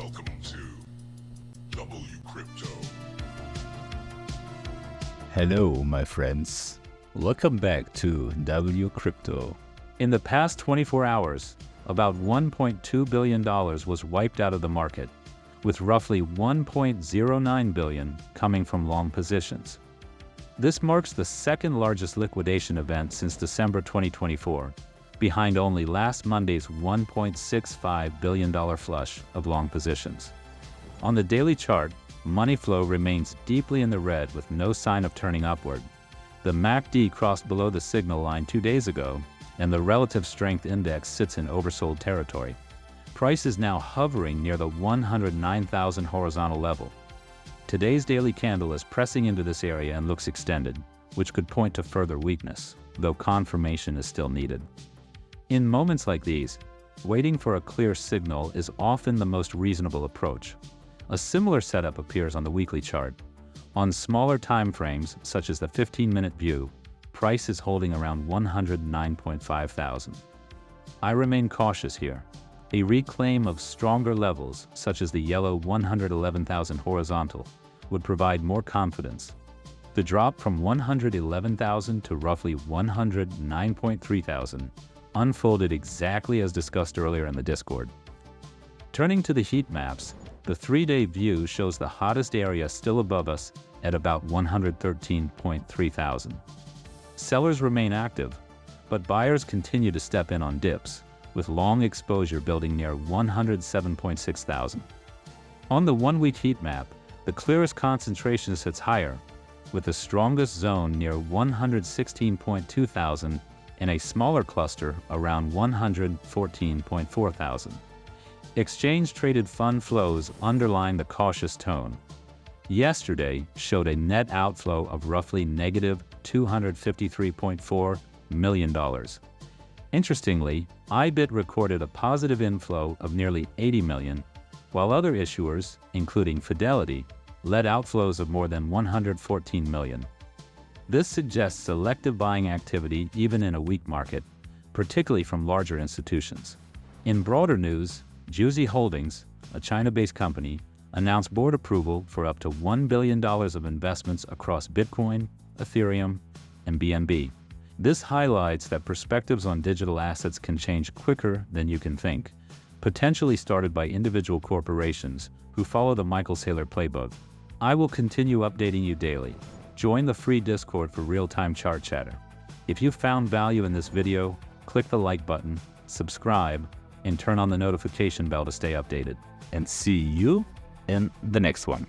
Welcome to WCrypto. Hello, my friends. Welcome back to WCrypto. In the past 24 hours, about $1.2 billion was wiped out of the market, with roughly $1.09 billion coming from long positions. This marks the second largest liquidation event since December 2024, behind only last Monday's $1.65 billion flush of long positions. On the daily chart, money flow remains deeply in the red with no sign of turning upward. The MACD crossed below the signal line 2 days ago, and the relative strength index sits in oversold territory. Price is now hovering near the 109,000 horizontal level. Today's daily candle is pressing into this area and looks extended, which could point to further weakness, though confirmation is still needed. In moments like these, waiting for a clear signal is often the most reasonable approach. A similar setup appears on the weekly chart. On smaller time frames, such as the 15-minute view, price is holding around 109.5 thousand. I remain cautious here. A reclaim of stronger levels, such as the yellow 111,000 horizontal, would provide more confidence. The drop from 111,000 to roughly 109.3 thousand unfolded exactly as discussed earlier in the Discord. Turning to the heat maps, the 3-day view shows the hottest area still above us at about 113.3 thousand. Sellers remain active, but buyers continue to step in on dips, with long exposure building near 107.6 thousand. On the 1-week heat map, the clearest concentration sits higher, with the strongest zone near 116.2 thousand and a smaller cluster around 114.4 thousand. Exchange-traded fund flows underline the cautious tone. Yesterday showed a net outflow of roughly negative $253.4 million. Interestingly, IBIT recorded a positive inflow of nearly $80 million, while other issuers, including Fidelity, led outflows of more than $114 million. This suggests selective buying activity even in a weak market, particularly from larger institutions. In broader news, Juzi Holdings, a China-based company, announced board approval for up to $1 billion of investments across Bitcoin, Ethereum, and BNB. This highlights that perspectives on digital assets can change quicker than you can think, potentially started by individual corporations who follow the Michael Saylor playbook. I will continue updating you daily. Join the free Discord for real-time chart chatter. If you found value in this video, click the like button, subscribe, and turn on the notification bell to stay updated. And see you in the next one.